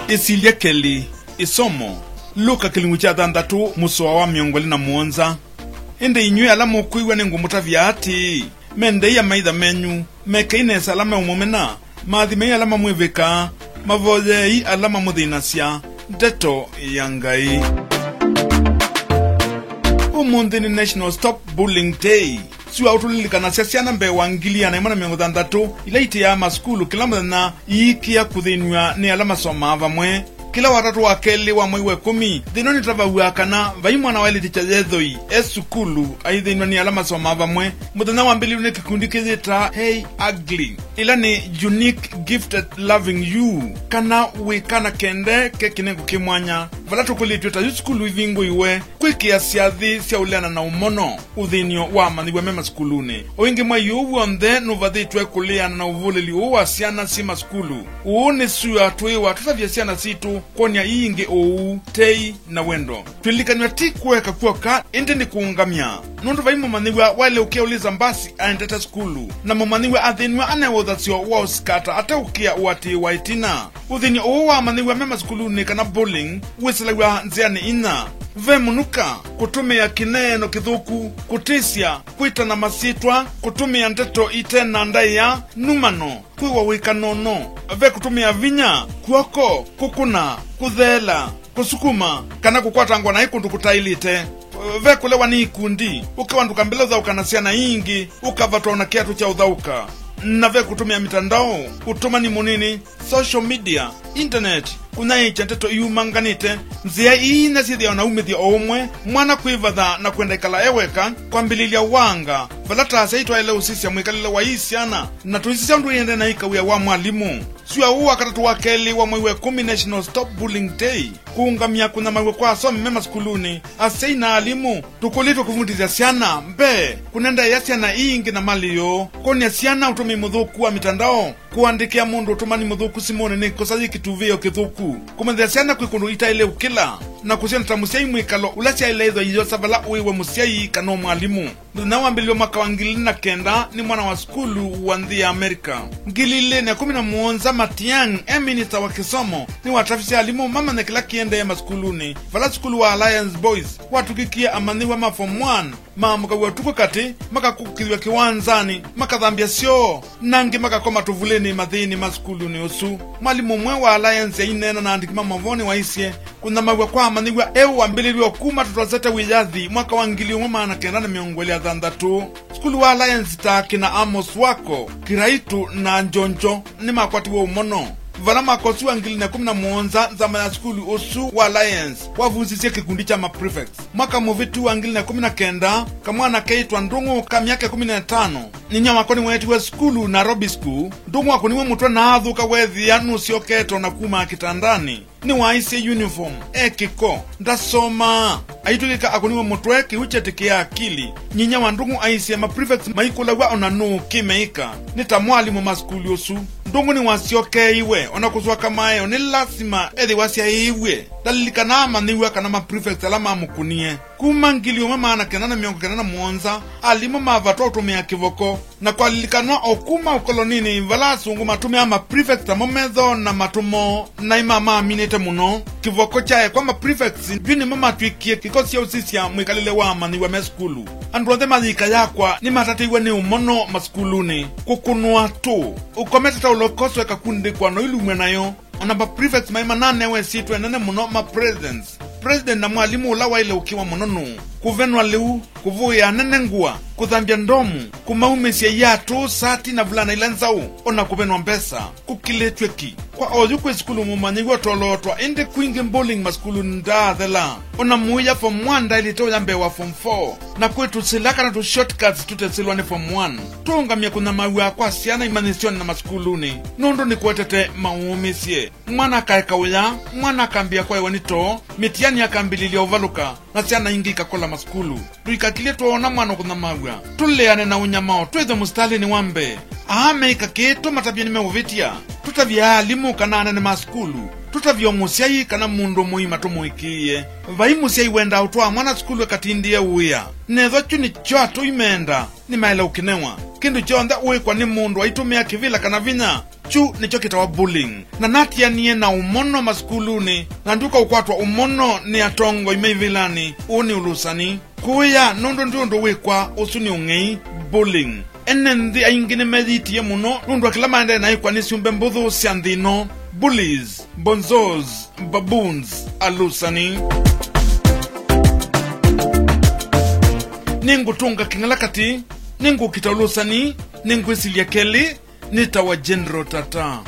Isilia Kelly isomo Luka kilingu cha thandatu musoa wa miongo na muonza ende inywe alama kuiwa nengumuta vyati mende ya maitha menyu mekaine salama umomena mathime alama mweveka mavoyei alama muthinasya ndeto yangai. Umundi ni National Stop Bullying Day. Suwa utulilikana siasiana mbe wangiliana imana miongo thandatu ila iti ya maskulu kila mdana iikia kuthinwa ni alama soma vamwe kila watatu wa Kelly wa mwiwe 10 dhinoni trava uakana vaimwana wa eliti cha yethoi esukulu aithinwa ni alama soma vamwe mudana wa mbili une kikundi kizita Hey Ugly ila ni Unique Gifted Loving You kana wikana kende kekinengu kimwanya valatu kulitweta yusukulu ivingo iwe kwikia siathi sia uleana na umono uthinio wa maniwe mema skulune oingi mwa yuwu ondhe nuvathitwe kuleana na uvuleli uwa siana sima skulu uune suya tuiwa tutavya siana situ konya iingi ou tei na wendo tulilikanywa tikuweka kuoka indi ni kuungamia nundu vaimu maniwe wale ukia uliza mbasi aendeta skulu na mumaniwe athinwa anewothatsio wa uskata ate ukia uati waitina uthinio uwa maniwe mema skulune kana bullying wisalawa nziani ina ve munuka kutumia kineno kithuku kutisya kwita na masitwa kutumia ndeto itena ndaya numano kwiwa wikanono ve kutumia vinya kuoko kukuna kuthela kusukuma kana kukwatangwa na ikundu kutailite ve kulewa ni ikundi ukiwanduka mbele za ukanasiana ingi ukavatona kiatu cha udhauka na ve kutumia mitandao kutuma ni munini social media internet kunaicha nteto iumanganite nzia ina sithia na umithia omwe mwana kwivatha na kwenda ikala eweka kwambililia wanga valata saitwa ile usisia mwikalile wa isiana na tuisisia ndu yende na ikawia wa mwalimu suya uwa katatu wa Kelly wa mwiwe 10 National Stop Bullying Day kuungamia kuna mwiwe kwa somi mema skuluni asei na alimu tukulitwa kufundizia siana mbe kunenda ya siana ingi na maliyo koni ya siana utumi mudhuku wa mitandao kuandikia mundu utumani mudhuku simone ni kosaji kituvio kithuku kumendhia siana kwikundu ita ile ukila na kusiana tamusiai mwikalo ulasia ile hizo hizo savala uiwe musiai kano mwalimu na wambilio mwaka wa 2009 ni mwana wa skulu wa nthi ya Amerika ngilile na 11 Matiang minister wa kisomo ni watafisi alimu mama na kila kiende ya maskuluni vala skulu wa Alliance Boys watukikia amaniwa ma form 1 mamuka watuko kati maka kukidwa kiwanzani maka dhambia sio nangi maka koma tuvuleni madhini maskuluni usu mwalimu mwe wa Alliance ya inena na andikima mavoni wa isie kuna mawe kwa amaniwa ewa mbililiwa kuma tutwazete wiyathi mwaka wa ngilio mwema na kendana miongweli ya thandatu skulu wa Alliance takina Amos wako kiraitu na njonjo ni makwati wa umono vala makosi wa 2011 zama ya skulu osu wa Alliance wavuzisia kikundi cha ma-prefects mwaka muvitu wa 2019 kamwana keitwa ndungu ka miaka 15 ninya makoni wetu wa skulu Nairobi School ndungu wakuniwe mutwa na adhuka wethi ya nusio keto na kuma kitandani ni waisi uniform ekiko ndasoma aitukika akuniwe mutwe kiuchetikia akili nyinya wa ndungu aisi ya ma-prefects maikula wa onanu kimeika nita mwalimu maskulu osu ndungu ni wasioke iwe onakuzwa kamae ni lazima ethi wasia iwe dalilikana amaniwe kana ma-prefects alama amukunie kuma ngilio mama kenana miongo kenana muonza alimo mavato utumia kivoko na kwa lilikanwa okuma ukolonini vala sungu matumia ma-prefects momedho na matumo na imama aminete muno kivoko chae kwa ma-prefects juni mama tuikie kikosi ya usisia mwikalile wa amaniwe meskulu androze mazika yakwa ni matatiwe ni umono maskuluni kukunua tu ukometata ulokoswe kakundi kwa no ilume nayo onaba prefects maima nane we situ enene muno ma president na mwalimu ulawa ile ukiwa mononu kuvenwa liu kuvuya nenengua kuthambia ndomu kumaumesia yatu sati na vulana ilanzau ona kuvenwa mbesa kukiletweki kwa oyukwe skulu mumanyiwa tolotwa ende kuinge bowling maskulu ndathela ona muya form 1 ndailito ya mbewa form 4 na kwetu silaka na tu shortcuts tutesilwa ni form 1 tuungamia kuna mawa kwa siana imanisioni na maskuluni nondo ni kuwetete maumisie mwana kaekawya mwana kambia kwa ewanito mitiani ya kambililia uvaluka na siana ingi kakola maskulu tuikakilie tuona mwana kuna mawa tuleane na unyamao tuweze mustali ni wambe ahame ikaketo matabia ni meuvitia tutavya alimu kanana ni maskulu tutavya musiai kana mundu muima tumuikie vai musiai wenda utwa mwana skulu katindie uya netho chuni choto imenda ni maela ukinewa kindu chonda uwe kwa ni mundu aitumia kivila kana vinya chu nicho kitawa bullying na natianie na umono maskuluni na nduka ukwatwa umono ni atongo imeivilani uni ulusani kuya nondo wikwa usuni ungei bullying enendi aingine meditie muno nundu akila maende na ikwa nisiumbe mbudhu siandhino bullies, bonzos, baboons alusani ningu tunga kingalakati ningu kitalusani ningu isilia keli nitawa General Tata.